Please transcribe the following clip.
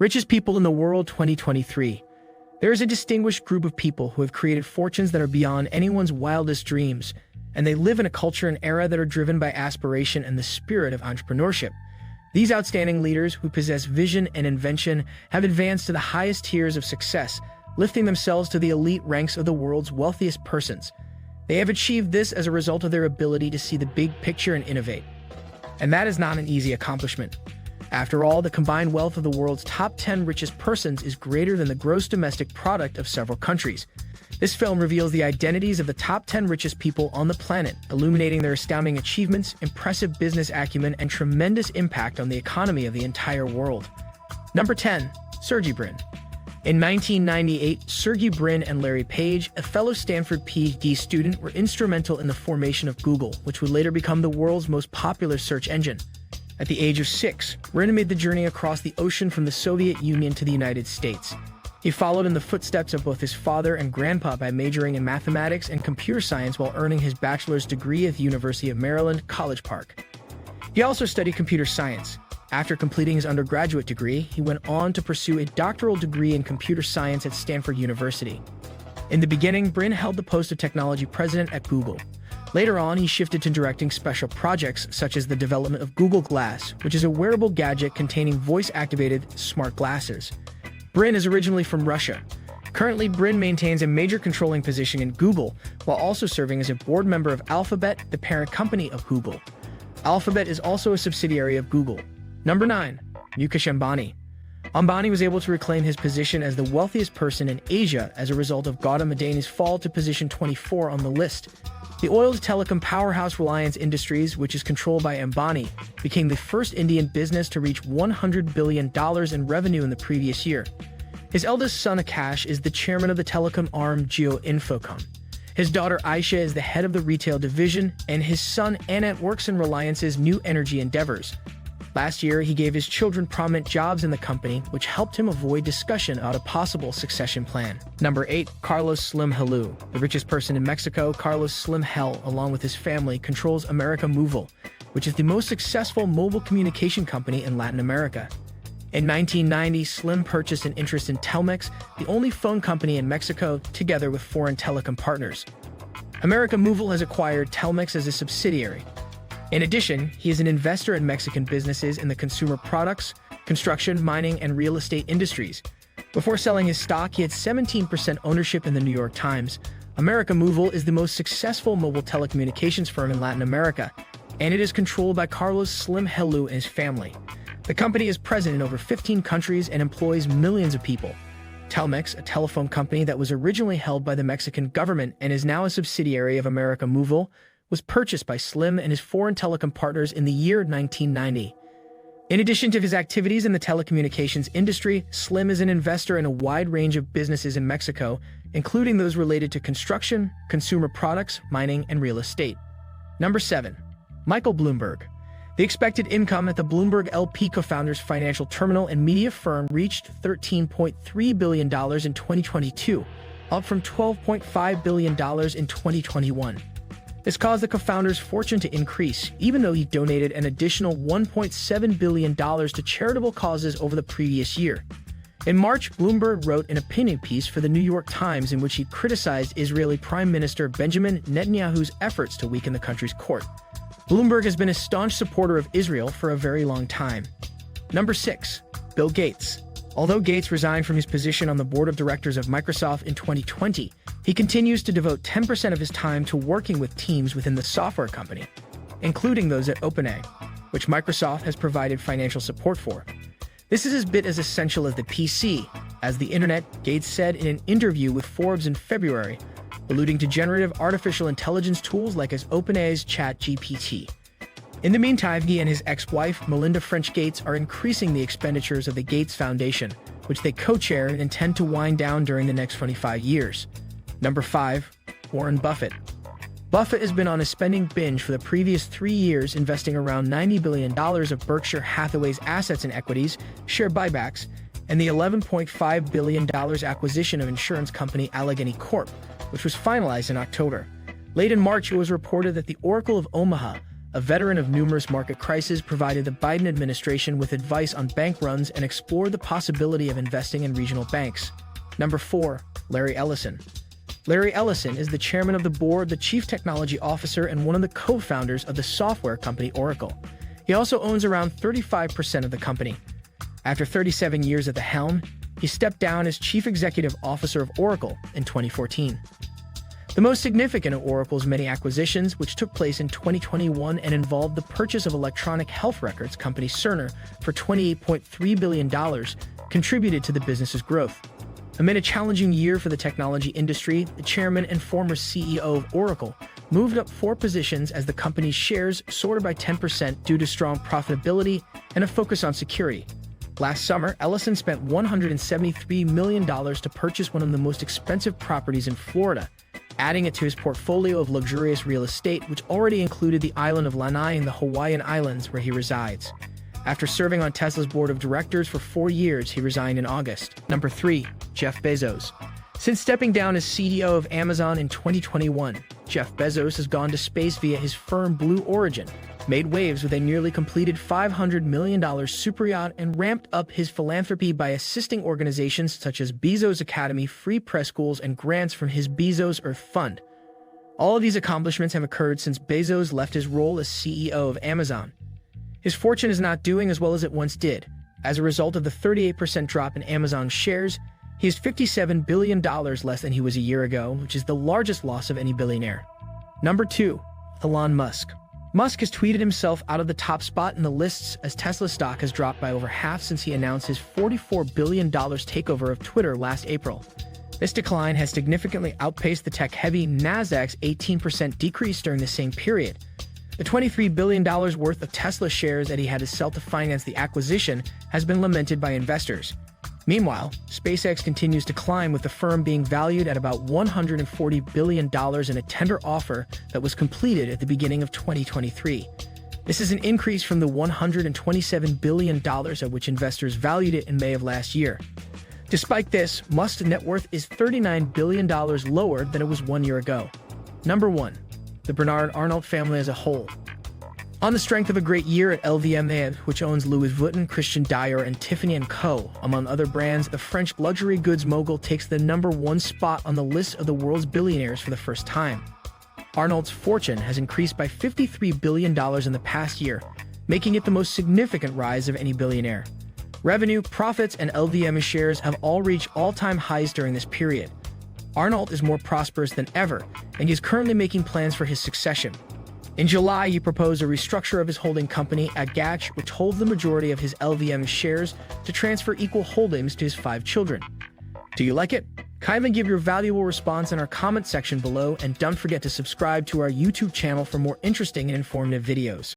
Richest people in the world 2023. There is a distinguished group of people who have created fortunes that are beyond anyone's wildest dreams, and they live in a culture and era that are driven by aspiration and the spirit of entrepreneurship. These outstanding leaders who possess vision and invention have advanced to the highest tiers of success, lifting themselves to the elite ranks of the world's wealthiest persons. They have achieved this as a result of their ability to see the big picture and innovate. And that is not an easy accomplishment. After all, the combined wealth of the world's top 10 richest persons is greater than the gross domestic product of several countries. This film reveals the identities of the top 10 richest people on the planet, illuminating their astounding achievements, impressive business acumen, and tremendous impact on the economy of the entire world. Number 10. Sergey Brin. In 1998, Sergey Brin and Larry Page, a fellow Stanford PhD student, were instrumental in the formation of Google, which would later become the world's most popular search engine. At the age of 6, Brin made the journey across the ocean from the Soviet Union to the United States. He followed in the footsteps of both his father and grandpa by majoring in mathematics and computer science while earning his bachelor's degree at the University of Maryland, College Park. He also studied computer science. After completing his undergraduate degree, he went on to pursue a doctoral degree in computer science at Stanford University. In the beginning, Brin held the post of technology president at Google. Later on, he shifted to directing special projects such as the development of Google Glass, which is a wearable gadget containing voice-activated smart glasses. Brin is originally from Russia. Currently, Brin maintains a major controlling position in Google, while also serving as a board member of Alphabet, the parent company of Google. Alphabet is also a subsidiary of Google. Number 9. Mukesh Ambani. Ambani was able to reclaim his position as the wealthiest person in Asia as a result of Gautam Adani's fall to position 24 on the list. The oil telecom powerhouse Reliance Industries, which is controlled by Ambani, became the first Indian business to reach $100 billion in revenue in the previous year. His eldest son Akash is the chairman of the telecom arm Jio Infocom. His daughter Aisha is the head of the retail division, and his son Anant works in Reliance's new energy endeavors. Last year, he gave his children prominent jobs in the company, which helped him avoid discussion about a possible succession plan. Number 8. Carlos Slim Helú. The richest person in Mexico, Carlos Slim Hel, along with his family, controls América Móvil, which is the most successful mobile communication company in Latin America. In 1990, Slim purchased an interest in Telmex, the only phone company in Mexico, together with foreign telecom partners. América Móvil has acquired Telmex as a subsidiary. In addition, he is an investor in Mexican businesses in the consumer products, construction, mining, and real estate industries. Before selling his stock, he had 17% ownership in the New York Times. América Móvil is the most successful mobile telecommunications firm in Latin America, and it is controlled by Carlos Slim Helú and his family. The company is present in over 15 countries and employs millions of people. Telmex, a telephone company that was originally held by the Mexican government and is now a subsidiary of América Móvil, was purchased by Slim and his foreign telecom partners in the year 1990. In addition to his activities in the telecommunications industry, Slim is an investor in a wide range of businesses in Mexico, including those related to construction, consumer products, mining, and real estate. Number 7. Michael Bloomberg. The expected income at the Bloomberg LP co-founders financial terminal and media firm reached $13.3 billion in 2022, up from $12.5 billion in 2021. This caused the co-founder's fortune to increase, even though he donated an additional $1.7 billion to charitable causes over the previous year. In March, Bloomberg wrote an opinion piece for the New York Times in which he criticized Israeli Prime Minister Benjamin Netanyahu's efforts to weaken the country's court. Bloomberg has been a staunch supporter of Israel for a very long time. Number 6. Bill Gates. Although Gates resigned from his position on the board of directors of Microsoft in 2020, he continues to devote 10% of his time to working with teams within the software company, including those at OpenAI, which Microsoft has provided financial support for. This is a bit as essential as the PC, as the internet, Gates said in an interview with Forbes in February, alluding to generative artificial intelligence tools like as OpenAI's ChatGPT. In the meantime, he and his ex-wife, Melinda French Gates, are increasing the expenditures of the Gates Foundation, which they co-chair and intend to wind down during the next 25 years. Number 5. Warren Buffett. Buffett has been on a spending binge for the previous 3 years, investing around $90 billion of Berkshire Hathaway's assets and equities, share buybacks, and the $11.5 billion acquisition of insurance company Allegheny Corp., which was finalized in October. Late in March, it was reported that the Oracle of Omaha, a veteran of numerous market crises, provided the Biden administration with advice on bank runs and explored the possibility of investing in regional banks. Number 4. Larry Ellison. Larry Ellison is the chairman of the board, the chief technology officer, and one of the co-founders of the software company Oracle. He also owns around 35% of the company. After 37 years at the helm, he stepped down as chief executive officer of Oracle in 2014. The most significant of Oracle's many acquisitions, which took place in 2021 and involved the purchase of electronic health records company Cerner for $28.3 billion, contributed to the business's growth. Amid a challenging year for the technology industry, the chairman and former CEO of Oracle moved up 4 positions as the company's shares soared by 10% due to strong profitability and a focus on security. Last summer, Ellison spent $173 million to purchase one of the most expensive properties in Florida, adding it to his portfolio of luxurious real estate, which already included the island of Lanai in the Hawaiian Islands where he resides. After serving on Tesla's board of directors for 4 years, he resigned in August. Number 3. Jeff Bezos. Since stepping down as CEO of Amazon in 2021, Jeff Bezos has gone to space via his firm Blue Origin, made waves with a nearly completed $500 million superyacht, and ramped up his philanthropy by assisting organizations such as Bezos Academy, free press schools, and grants from his Bezos Earth Fund. All of these accomplishments have occurred since Bezos left his role as CEO of Amazon. His fortune is not doing as well as it once did. As a result of the 38% drop in Amazon shares, he is $57 billion less than he was a year ago, which is the largest loss of any billionaire. Number 2. Elon Musk. Musk has tweeted himself out of the top spot in the lists as Tesla stock has dropped by over half since he announced his $44 billion takeover of Twitter last April. This decline has significantly outpaced the tech-heavy Nasdaq's 18% decrease during the same period. The $23 billion worth of Tesla shares that he had to sell to finance the acquisition has been lamented by investors. Meanwhile, SpaceX continues to climb, with the firm being valued at about $140 billion in a tender offer that was completed at the beginning of 2023. This is an increase from the $127 billion at which investors valued it in May of last year. Despite this, Musk's net worth is $39 billion lower than it was 1 year ago. Number 1. The Bernard Arnault family as a whole. On the strength of a great year at LVMH, which owns Louis Vuitton, Christian Dior, and Tiffany & Co., among other brands, the French luxury goods mogul takes the number 1 spot on the list of the world's billionaires for the first time. Arnault's fortune has increased by $53 billion in the past year, making it the most significant rise of any billionaire. Revenue, profits, and LVMH shares have all reached all-time highs during this period. Arnault is more prosperous than ever, and he is currently making plans for his succession. In July, he proposed a restructure of his holding company, Agache, which holds the majority of his LVMH shares, to transfer equal holdings to his 5 children. Do you like it? Kindly give your valuable response in our comment section below, and don't forget to subscribe to our YouTube channel for more interesting and informative videos.